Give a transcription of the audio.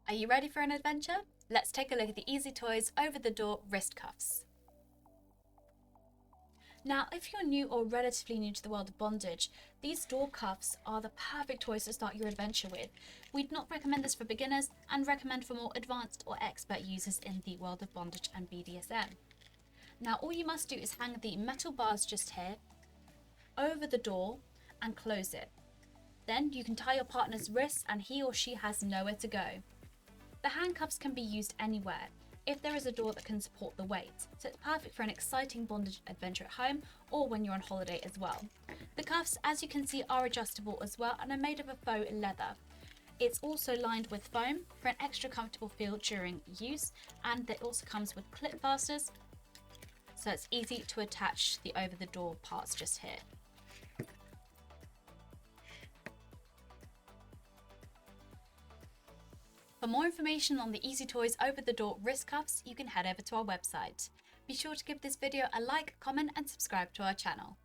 Are you ready for an adventure? Let's take a look at the Easy Toys over-the-door wrist cuffs. Now, if you're new or relatively new to the world of bondage, these door cuffs are the perfect toys to start your adventure with. We'd not recommend this for beginners and recommend for more advanced or expert users in the world of bondage and BDSM. Now, all you must do is hang the metal bars just here over the door and close it. Then you can tie your partner's wrists and he or she has nowhere to go. The handcuffs can be used anywhere if there is a door that can support the weight, so it's perfect for an exciting bondage adventure at home or when you're on holiday as well. The cuffs, as you can see, are adjustable as well and are made of a faux leather. It's also lined with foam for an extra comfortable feel during use, and it also comes with clip fasteners, so it's easy to attach the over-the-door parts just here. For more information on the Easy Toys over-the-door wrist cuffs, you can head over to our website. Be sure to give this video a like, comment and subscribe to our channel.